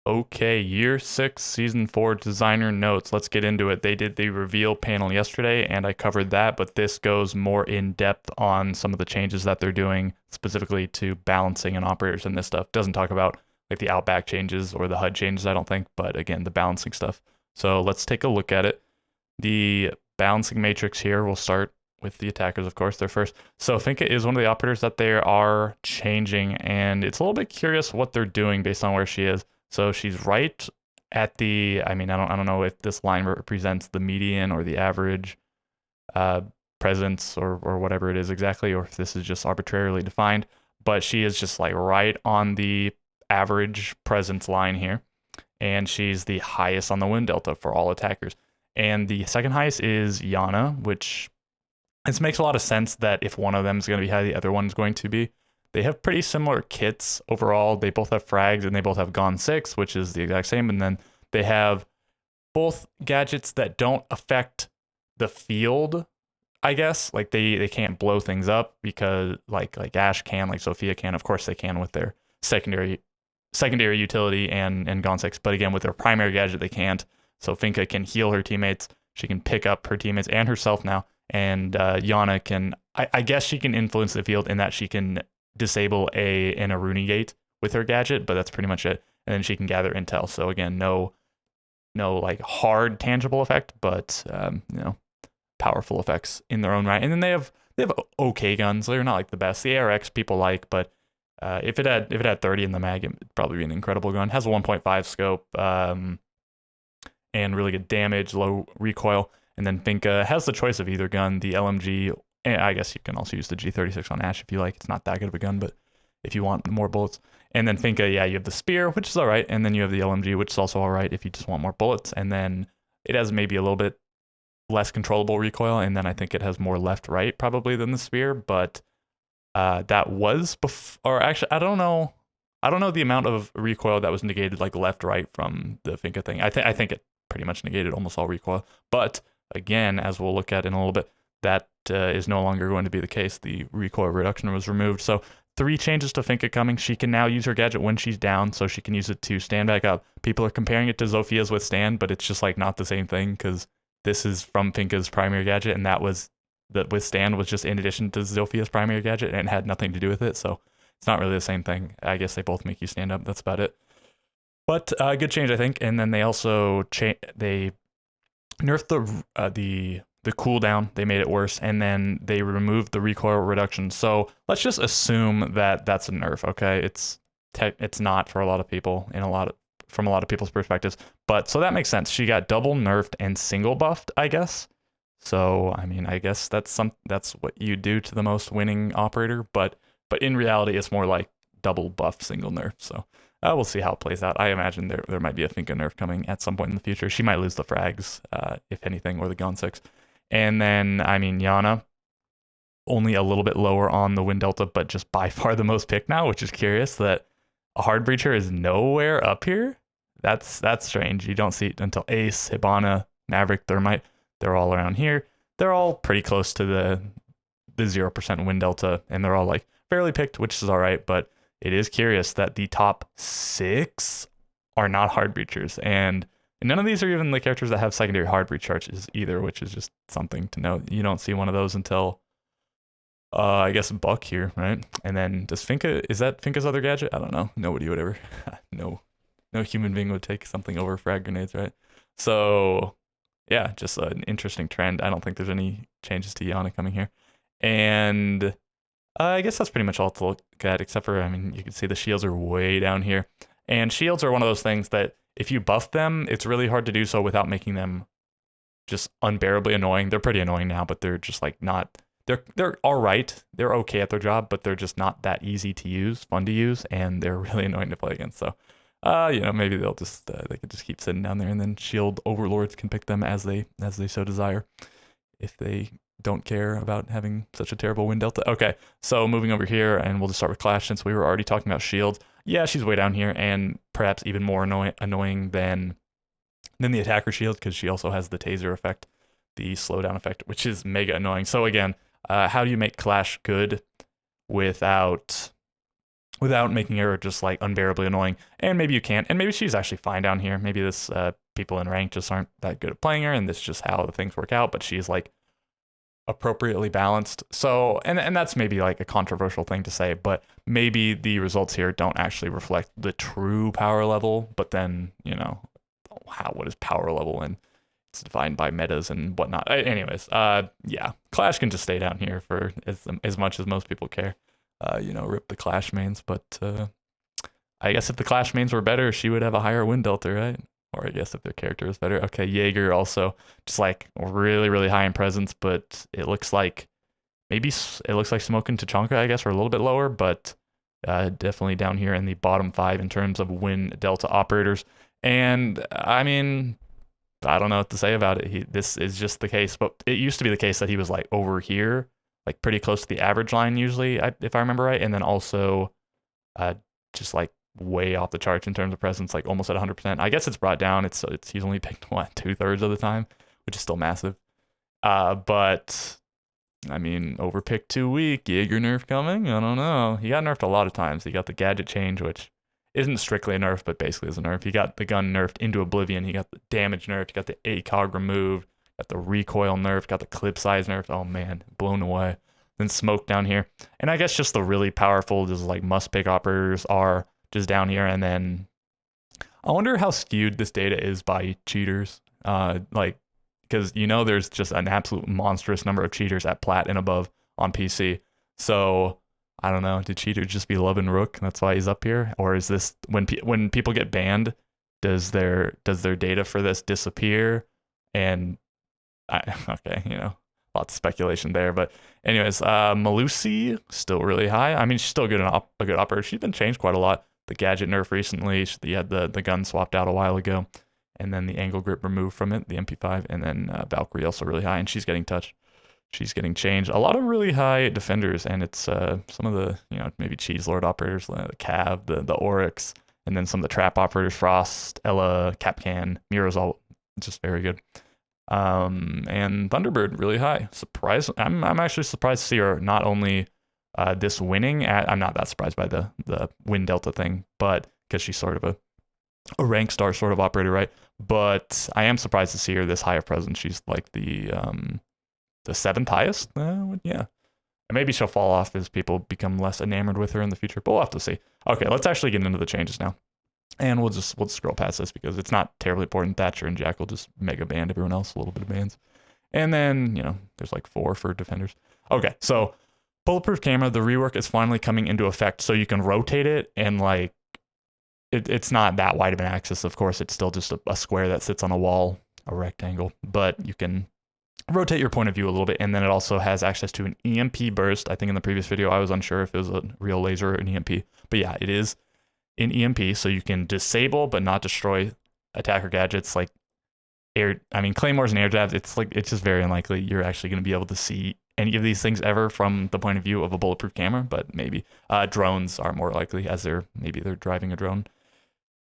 Okay, year 6, season 4 designer notes. Let's get into it. They did the reveal panel yesterday and I covered that, but this goes more in depth on some of the changes that they're doing specifically to balancing and operators and this stuff. Doesn't talk about like the outback changes or the HUD changes, I don't think, but again, the balancing stuff. So let's take a look at it. The balancing matrix here, we'll start with the attackers, of course, they're first. So Finka is one of the operators that they are changing, and it's a little bit curious what they're doing based on where she is. So she's right at the, I mean, I don't know if this line represents the median or the average presence or whatever it is exactly, or if this is just arbitrarily defined, but she is just like right on the average presence line here. And she's the highest on the wind delta for all attackers. And the second highest is Yana, which this makes a lot of sense that if one of them is going to be high, the other one is going to be. They have pretty similar kits overall. They both have frags and they both have Gone 6, which is the exact same. And then they have both gadgets that don't affect the field, I guess. Like they can't blow things up because like Ashe can, like Sophia can. Of course they can with their secondary utility and Gone 6. But again, with their primary gadget, they can't. So Finka can heal her teammates. She can pick up her teammates and herself now. And Yana can, I guess she can influence the field in that she can disable an Aruni gate with her gadget, but that's pretty much it. And then she can gather intel. So again, no like hard tangible effect, but powerful effects in their own right. And then they have okay guns. They're not like the best. The ARX people like, but if it had 30 in the mag, it'd probably be an incredible gun. It has a 1.5 scope and really good damage, low recoil. And then Finka has the choice of either gun, the LMG, and I guess you can also use the G36 on Ashe if you like. It's not that good of a gun, but if you want more bullets. And then Finka, yeah, you have the spear, which is all right. And then you have the LMG, which is also all right if you just want more bullets. And then it has maybe a little bit less controllable recoil. And then I think it has more left-right probably than the spear. But that was or actually, I don't know the amount of recoil that was negated like left-right from the Finka thing. I think it pretty much negated almost all recoil. But again, as we'll look at in a little bit, that is no longer going to be the case. The recoil reduction was removed. So 3 changes to Finka coming. She can now use her gadget when she's down, so she can use it to stand back up. People are comparing it to Zophia's withstand, but it's just like not the same thing because this is from Finka's primary gadget, and the withstand was just in addition to Zophia's primary gadget, and it had nothing to do with it. So it's not really the same thing. I guess they both make you stand up. That's about it. But good change, I think. And then they also they nerfed the cooldown. They made it worse, and then they removed the recoil reduction. So let's just assume that that's a nerf. Okay, it's not for a lot of people from a lot of people's perspectives. But so that makes sense. She got double nerfed and single buffed, I guess. So I mean, I guess that's what you do to the most winning operator. But in reality, it's more like double buff, single nerf. So. We'll see how it plays out. I imagine there might be a Finka nerf coming at some point in the future. She might lose the frags, if anything, or the Gone 6. And then, I mean, Yana, only a little bit lower on the wind delta, but just by far the most picked now, which is curious that a hard breacher is nowhere up here. That's strange. You don't see it until Ace, Hibana, Maverick, Thermite. They're all around here. They're all pretty close to the 0% wind delta, and they're all like fairly picked, which is all right, but it is curious that the top 6 are not hard breachers, and none of these are even the characters that have secondary hard breach charges either, which is just something to note. You don't see one of those until, I guess, Buck here, right? And then is that Finka's other gadget? I don't know. Nobody would ever, no human being would take something over frag grenades, right? So, yeah, just an interesting trend. I don't think there's any changes to Yana coming here. And I guess that's pretty much all to look at, except for, I mean, you can see the shields are way down here. And shields are one of those things that if you buff them, it's really hard to do so without making them just unbearably annoying. They're pretty annoying now, but they're just like not, they're all right. They're okay at their job, but they're just not that easy to use, fun to use, and they're really annoying to play against. So, maybe they'll just, they could just keep sitting down there, and then shield overlords can pick them as they so desire if they don't care about having such a terrible wind delta. Okay, so moving over here, and we'll just start with Clash since we were already talking about shields. Yeah, she's way down here, and perhaps even more annoying than the attacker shield, because she also has the taser effect, the slowdown effect, which is mega annoying. So again, how do you make Clash good without without making her just like unbearably annoying. And maybe you can't. And maybe she's actually fine down here. Maybe this people in rank just aren't that good at playing her, and this is just how the things work out. But she's like appropriately balanced. So, and that's maybe like a controversial thing to say, but maybe the results here don't actually reflect the true power level. But then, you know, what is power level, and it's defined by metas and whatnot. Anyways, yeah, Clash can just stay down here for as much as most people care. You know, rip the Clash mains, but I guess if the Clash mains were better, she would have a higher win delta, right? Or I guess if their character is better. Okay, Jaeger also just like really, really high in presence, but it looks like maybe it looks like Smoke and Tachanka, I guess, are a little bit lower, but definitely down here in the bottom 5 in terms of win delta operators. And I mean, I don't know what to say about it. This is just the case, but it used to be the case that he was like over here, like pretty close to the average line usually, if I remember right, and then also just like way off the charts in terms of presence, like almost at 100%. I guess it's brought down. It's he's only picked what 2/3 of the time, which is still massive. But I mean, overpick too weak. Jaeger nerf coming? I don't know. He got nerfed a lot of times. He got the gadget change, which isn't strictly a nerf, but basically is a nerf. He got the gun nerfed into oblivion. He got the damage nerfed. He got the ACOG removed. Got the recoil nerfed. Got the clip size nerfed. Oh man, blown away. Then Smoke down here. And I guess just the really powerful, just like must pick operators are just down here. And then I wonder how skewed this data is by cheaters. Like, because you know there's just an absolute monstrous number of cheaters at plat and above on PC. So I don't know. Did cheaters just be loving Rook? That's why he's up here, or is this when people get banned? Does their data for this disappear? And okay, you know, lots of speculation there. But anyways, Melusi still really high. I mean, she's still good a good operator. She's been changed quite a lot. The gadget nerf recently. She had the gun swapped out a while ago, and then the angle grip removed from it, the MP5, and then Valkyrie also really high, and she's getting touched. She's getting changed. A lot of really high defenders, and it's some of the, you know, maybe Cheese Lord operators, the Cav, the Oryx, and then some of the trap operators, Frost, Ella, Capcan, Mira's all just very good. And Thunderbird really high. Surprise! I'm actually surprised to see her not only this winning. I'm not that surprised by the win delta thing, but because she's sort of a rank star sort of operator, right? But I am surprised to see her this high of presence. She's like the 7th highest. Yeah. And maybe she'll fall off as people become less enamored with her in the future, but we'll have to see. Okay, let's actually get into the changes now. And we'll scroll past this because it's not terribly important. Thatcher and Jack will just mega band everyone else, a little bit of bans. And then, you know, there's like 4 for defenders. Okay, so bulletproof camera, the rework is finally coming into effect, so you can rotate it, and like it's not that wide of an axis, of course. It's still just a square that sits on a wall, a rectangle, but you can rotate your point of view a little bit. And then it also has access to an EMP burst. I think in the previous video I was unsure if it was a real laser or an EMP, but yeah, it is an EMP, so you can disable but not destroy attacker gadgets like claymores and air jabs. It's just very unlikely you're actually going to be able to see any of these things ever from the point of view of a bulletproof camera, but maybe drones are more likely, as they're driving a drone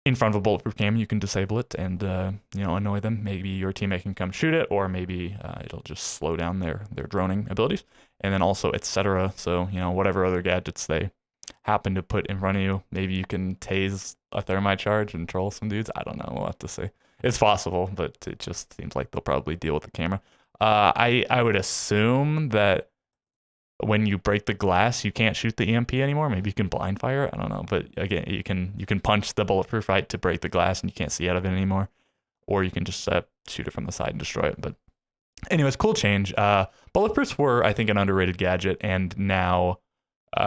in front of a bulletproof camera. You can disable it and you know, annoy them. Maybe your teammate can come shoot it, or maybe it'll just slow down their droning abilities, and then also etc. So, you know, whatever other gadgets they happen to put in front of you, maybe you can tase a thermite charge and troll some dudes. I don't know, we'll have to see. It's possible, but it just seems like they'll probably deal with the camera. I would assume that when you break the glass, you can't shoot the EMP anymore. Maybe you can blind fire. I don't know, but again, you can punch the bulletproof right to break the glass, and you can't see out of it anymore, or you can just shoot it from the side and destroy it. But anyways, cool change. Bulletproofs were, I think, an underrated gadget, and now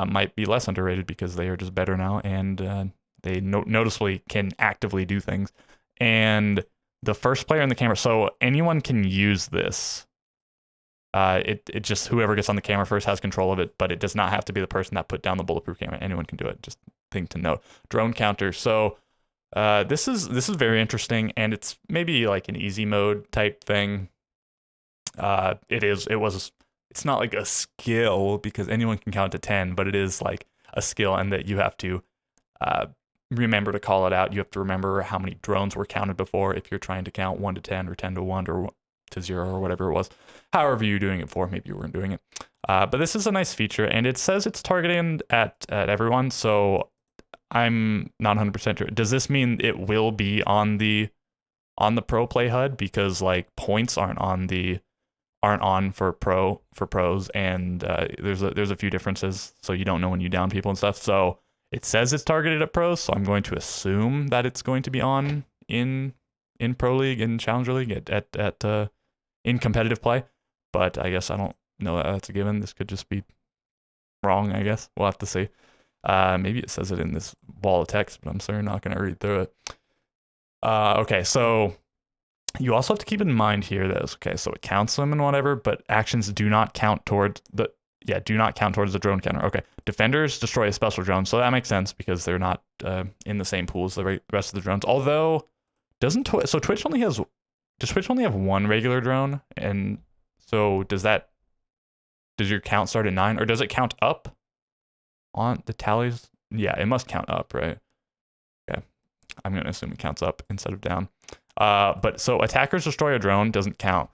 might be less underrated because they are just better now, and they noticeably can actively do things. And the first player in the camera, so anyone can use this. It just, whoever gets on the camera first has control of it, but it does not have to be the person that put down the bulletproof camera. Anyone can do it. Just thing to note. Drone counter. So this is very interesting, and it's maybe like an easy mode type thing. It's not like a skill because anyone can count to 10, but it is like a skill, and that you have to remember to call it out. You have to remember how many drones were counted before if you're trying to count 1 to 10 or 10 to 1 or to 0 or whatever it was. However you're doing it for, maybe you weren't doing it. But this is a nice feature, and it says it's targeting at everyone. So I'm not 100% sure. Does this mean it will be on the pro play HUD, because like points aren't on for pros, and there's a few differences, so you don't know when you down people and stuff. So it says it's targeted at pros, so I'm going to assume that it's going to be on in Pro League and Challenger League at in competitive play. But I guess I don't know that that's a given. This could just be wrong, I guess. We'll have to see. Maybe it says it in this wall of text, but I'm certainly not going to read through it. Okay, so you also have to keep in mind here that, okay, so it counts them and whatever, but actions do not count towards the drone counter. Okay, defenders destroy a special drone, so that makes sense because they're not in the same pool as the rest of the drones. Although, does Twitch only have one regular drone, and so does your count start at 9, or does it count up on the tallies? Yeah, it must count up, right? Okay, I'm gonna assume it counts up instead of down. But so attackers destroy a drone doesn't count.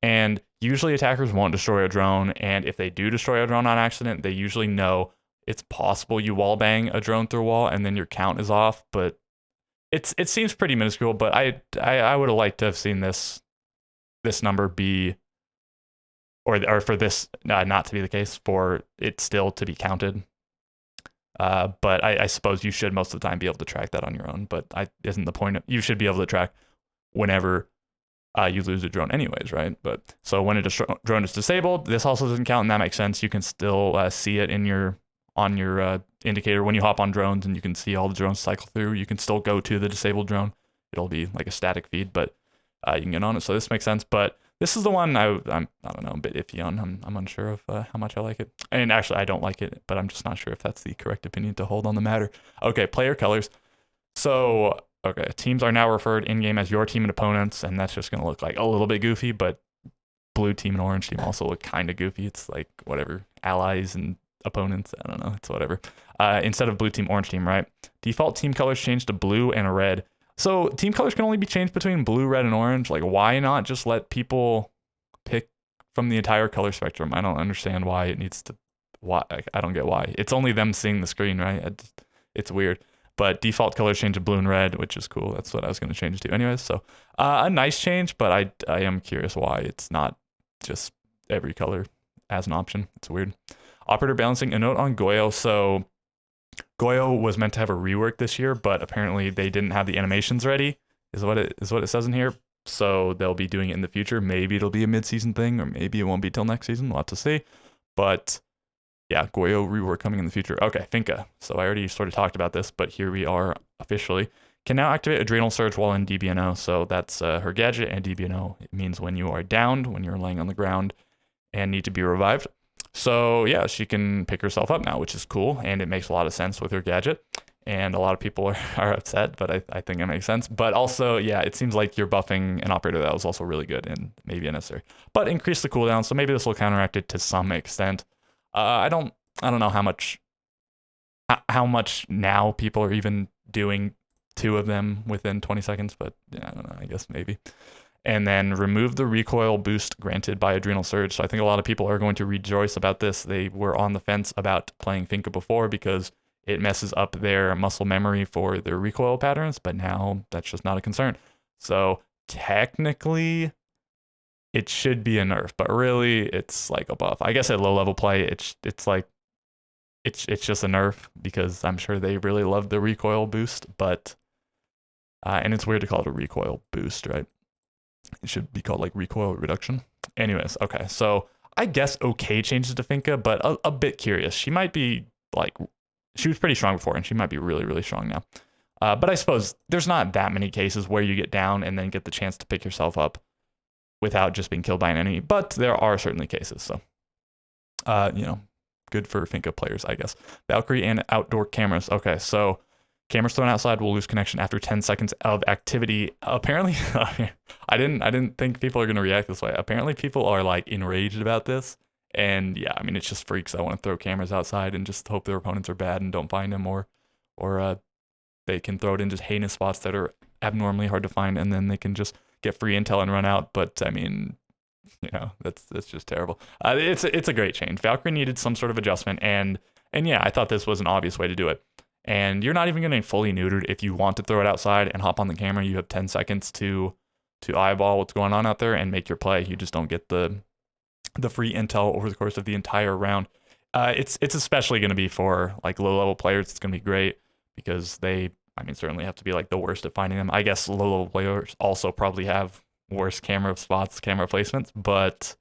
And usually attackers won't destroy a drone. And if they do destroy a drone on accident, they usually know it's possible you wall bang a drone through a wall and then your count is off. But it seems pretty minuscule. But I would have liked to have seen this number be, or for this not to be the case, for it still to be counted. But I suppose you should most of the time be able to track that on your own. But isn't the point? You should be able to track whenever you lose a drone anyways, right? But so when a drone is disabled, this also doesn't count, and that makes sense. You can still see it on your indicator when you hop on drones, and you can see all the drones cycle through. You can still go to the disabled drone. It'll be like a static feed, but you can get on it. So this makes sense. But this is the one I don't know, a bit iffy on. I'm unsure of how much I like it. And actually, I don't like it, but I'm just not sure if that's the correct opinion to hold on the matter. Okay, player colors. So, okay, teams are now referred in-game as your team and opponents, and that's just going to look like a little bit goofy, but blue team and orange team also look kind of goofy. It's like, whatever, allies and opponents. I don't know. It's whatever. Instead of blue team, orange team, right? Default team colors change to blue and red. So team colors can only be changed between blue, red, and orange. Like, why not just let people pick from the entire color spectrum? I don't understand why it needs to. Why I don't get why. It's only them seeing the screen, right? It's weird. But default colors change to blue and red, which is cool. That's what I was going to change to anyways. So a nice change, but I am curious why it's not just every color as an option. It's weird. Operator balancing. A note on Goyo. So Goyo was meant to have a rework this year, but apparently they didn't have the animations ready, is what it says in here. So they'll be doing it in the future. Maybe it'll be a mid-season thing, or maybe it won't be till next season. We'll have to see. But yeah, Goyo rework coming in the future. Okay, Finka. So I already sort of talked about this, but here we are officially. Can now activate Adrenal Surge while in DBNO. So that's her gadget, and DBNO. It means when you are downed, when you're laying on the ground and need to be revived. So yeah, she can pick herself up now, which is cool, and it makes a lot of sense with her gadget. And a lot of people are upset, but I think it makes sense. But also, yeah, it seems like you're buffing an operator that was also really good and maybe unnecessary. But increase the cooldown, so maybe this will counteract it to some extent. I don't know how much now people are even doing 2 of them within 20 seconds, but yeah, I don't know, I guess maybe. And then remove the recoil boost granted by Adrenal Surge. So I think a lot of people are going to rejoice about this. They were on the fence about playing Finka before because it messes up their muscle memory for their recoil patterns, but now that's just not a concern. So technically, it should be a nerf, but really it's like a buff. I guess at low level play, it's just a nerf because I'm sure they really love the recoil boost, but and it's weird to call it a recoil boost, right? It should be called like recoil reduction. Anyways, okay, so I guess okay changes to Finka, but a bit curious. She might be like, she was pretty strong before, and she might be really, really strong now. But I suppose there's not that many cases where you get down and then get the chance to pick yourself up without just being killed by an enemy, but there are certainly cases, so good for Finka players, I guess. Valkyrie and outdoor cameras. Okay, so cameras thrown outside will lose connection after 10 seconds of activity. Apparently, I didn't think people are going to react this way. Apparently, people are like enraged about this. And yeah, I mean, it's just freaks that want to throw cameras outside and just hope their opponents are bad and don't find them, or they can throw it in just heinous spots that are abnormally hard to find, and then they can just get free intel and run out. But I mean, that's just terrible. It's a great change. Valkyrie needed some sort of adjustment, and yeah, I thought this was an obvious way to do it. and you're not even getting fully neutered. If you want to throw it outside and hop on the camera, you have 10 seconds to eyeball what's going on out there and make your play. You just don't get the free intel over the course of the entire round. It's especially going to be for like low level players. It's going to be great because they, I mean, certainly have to be like the worst at finding them. I guess low level players also probably have worse camera spots, camera placements, but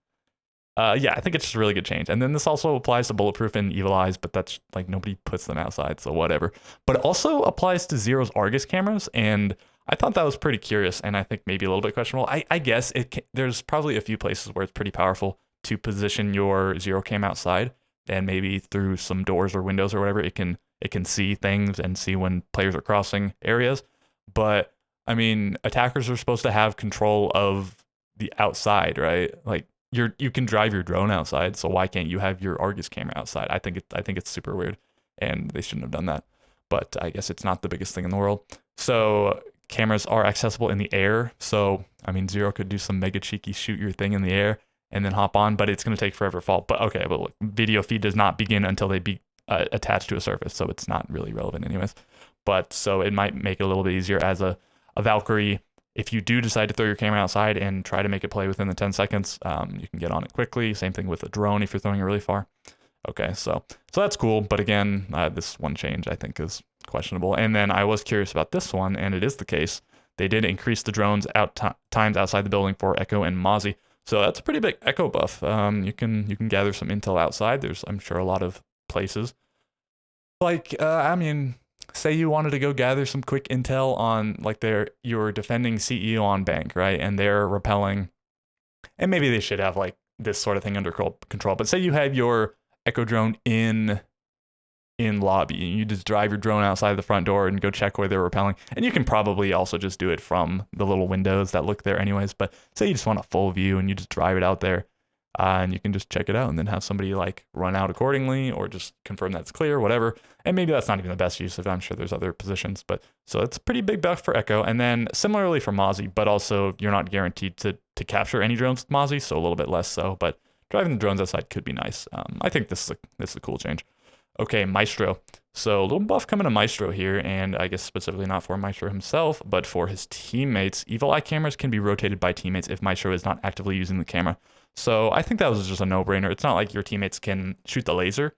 yeah, I think it's just a really good change. And then this also applies to Bulletproof and Evil Eyes, but that's like nobody puts them outside, so whatever. But it also applies to Zero's Argus cameras, and I thought that was pretty curious, and I think maybe a little bit questionable. I guess there's probably a few places where it's pretty powerful to position your Zero cam outside, and maybe through some doors or windows or whatever, it can see things and see when players are crossing areas. But I mean, attackers are supposed to have control of the outside, right? Like you can drive your drone outside, so why can't you have your Argus camera outside? I think it's super weird, and they shouldn't have done that. But I guess it's not the biggest thing in the world. So cameras are accessible in the air. So I mean, Zero could do some mega cheeky shoot your thing in the air and then hop on, but it's going to take forever to fall. But okay, but look, video feed does not begin until they be attached to a surface, so it's not really relevant anyways. But so it might make it a little bit easier as a Valkyrie. If you do decide to throw your camera outside and try to make it play within the 10 seconds, you can get on it quickly. Same thing with a drone if you're throwing it really far. Okay, so that's cool. But again, this one change I think is questionable. And then I was curious about this one, and it is the case. They did increase the drones times outside the building for Echo and Mozzie. So that's a pretty big Echo buff. You can gather some intel outside. There's, I'm sure, a lot of places. Like, I mean, say you wanted to go gather some quick intel on like you're defending CEO on bank, right? And they're repelling, and maybe they should have like this sort of thing under control. But say you have your Echo drone in lobby, and you just drive your drone outside the front door and go check where they're repelling. And you can probably also just do it from the little windows that look there anyways. But say you just want a full view and you just drive it out there, and you can just check it out and then have somebody like run out accordingly or just confirm that's clear, whatever. And maybe that's not even the best use of it. I'm sure there's other positions, but so it's a pretty big buff for Echo. And then similarly for Mozzie, but also you're not guaranteed to capture any drones with Mozzie, so a little bit less so, but driving the drones outside could be nice. I think this is a cool change. Okay, Maestro. So a little buff coming to Maestro here, and I guess specifically not for Maestro himself, but for his teammates. Evil Eye cameras can be rotated by teammates if Maestro is not actively using the camera. So I think that was just a no-brainer. It's not like your teammates can shoot the laser.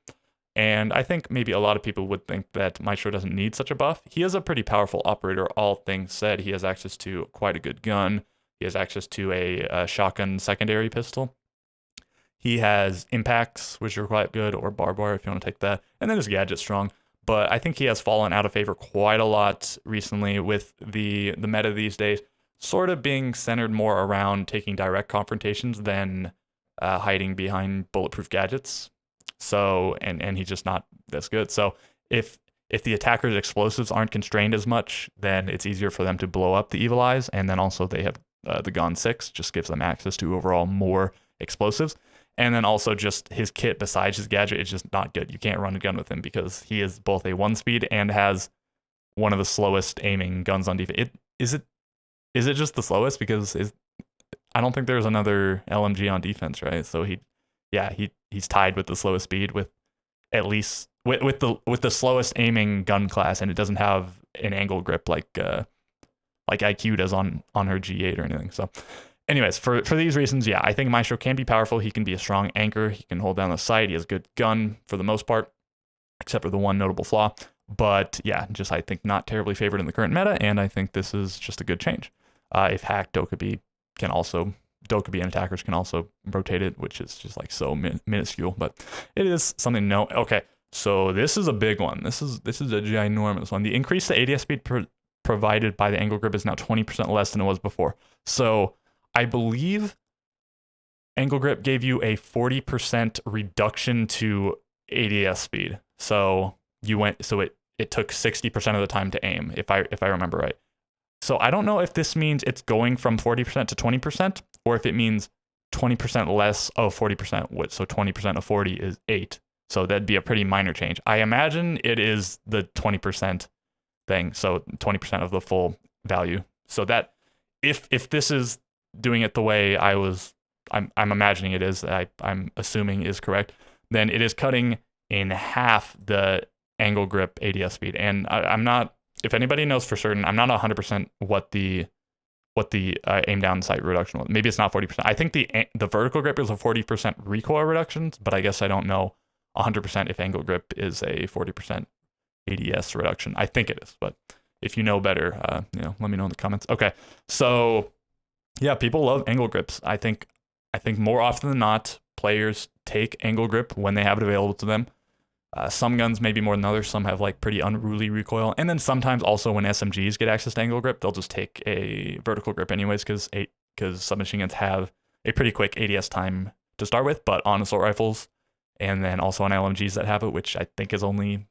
And I think maybe a lot of people would think that Maestro doesn't need such a buff. He is a pretty powerful operator, all things said. He has access to quite a good gun. He has access to a shotgun secondary pistol. He has impacts, which are quite good, or barbed wire if you want to take that. And then his gadget's strong. But I think he has fallen out of favor quite a lot recently with the meta these days, sort of being centered more around taking direct confrontations than hiding behind bulletproof gadgets. So, and he's just not this good. So if the attacker's explosives aren't constrained as much, then it's easier for them to blow up the Evil Eyes. And then also they have the Gun 6, just gives them access to overall more explosives. And then also just his kit besides his gadget is just not good. You can't run a gun with him because he is both a 1-speed and has one of the slowest aiming guns on defense. Is it just the slowest? Because I don't think there's another LMG on defense, right? So he's tied with the slowest speed with at least with the slowest aiming gun class, and it doesn't have an angle grip like IQ does on her G8 or anything. So anyways, for these reasons, yeah, I think Maestro can be powerful. He can be a strong anchor. He can hold down the sight. He has a good gun for the most part, except for the one notable flaw. But yeah, just I think not terribly favored in the current meta, and I think this is just a good change. If hacked, Dokkaebi and attackers can also rotate it, which is just like so minuscule, but it is something to know. Okay, so this is a big one. This is a ginormous one. The increase to ADS speed provided by the angle grip is now 20% less than it was before. So I believe angle grip gave you a 40% reduction to ADS speed. So it took 60% of the time to aim, if I remember right. So I don't know if this means it's going from 40% to 20%, or if it means 20% less of 40%. So 20% of 40 is 8. So that'd be a pretty minor change. I imagine it is the 20% thing. So 20% of the full value. So that if this is doing it the way I'm imagining it is, I'm assuming is correct, then it is cutting in half the angle grip ADS speed. And I'm not, if anybody knows for certain, I'm not 100% what the aim down sight reduction was. Maybe it's not 40%. I think the vertical grip is a 40% recoil reduction, but I guess I don't know 100% if angle grip is a 40% ADS reduction. I think it is, but if you know better, let me know in the comments. Okay, so yeah, people love angle grips. I think more often than not, players take angle grip when they have it available to them. Some guns maybe more than others. Some have like pretty unruly recoil, and then sometimes also when SMGs get access to angle grip, they'll just take a vertical grip anyways, because submachine guns have a pretty quick ADS time to start with. But on assault rifles, and then also on LMGs that have it, which I think is only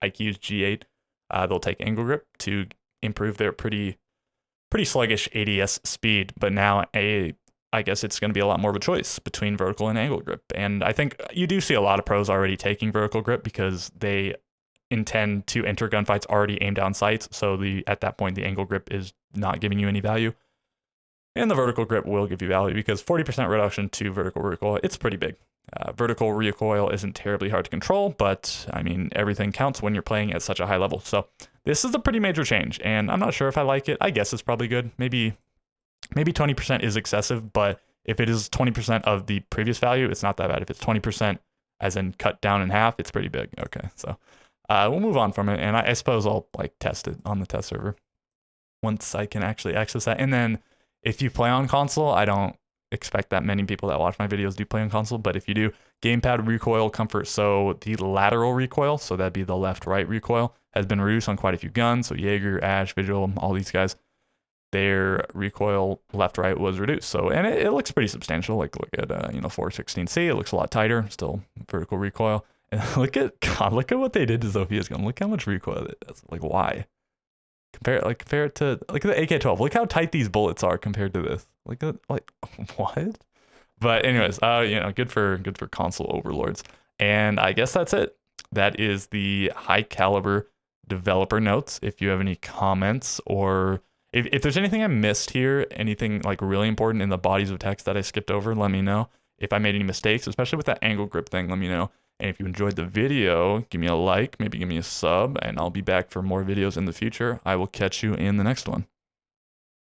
IQ's G8, they'll take angle grip to improve their pretty sluggish ADS speed. But now I guess it's going to be a lot more of a choice between vertical and angle grip. And I think you do see a lot of pros already taking vertical grip because they intend to enter gunfights already aimed down sights. So at that point, the angle grip is not giving you any value. And the vertical grip will give you value because 40% reduction to vertical recoil, it's pretty big. Vertical recoil isn't terribly hard to control, but I mean, everything counts when you're playing at such a high level. So this is a pretty major change, and I'm not sure if I like it. I guess it's probably good. Maybe 20% is excessive, but if it is 20% of the previous value, it's not that bad. If it's 20% as in cut down in half, it's pretty big. Okay, so we'll move on from it, and I suppose I'll like test it on the test server once I can actually access that. And then if you play on console, I don't expect that many people that watch my videos do play on console, but if you do, gamepad recoil comfort, so the lateral recoil, so that'd be the left-right recoil, has been reduced on quite a few guns. So Jaeger, Ash, Vigil, all these guys, their recoil left-right was reduced. So, and it looks pretty substantial. Like look at 416C, it looks a lot tighter, still vertical recoil. And look at what they did to Zophia's gun. Look how much recoil it has. Like why? Compare it to look at the AK-12. Look how tight these bullets are compared to this. Like what? But anyways, good for console overlords. And I guess that's it. That is the High Calibre developer notes. If you have any comments, or if there's anything I missed here, anything like really important in the bodies of text that I skipped over, let me know. If I made any mistakes, especially with that angle grip thing, let me know. And if you enjoyed the video, give me a like, maybe give me a sub, and I'll be back for more videos in the future. I will catch you in the next one.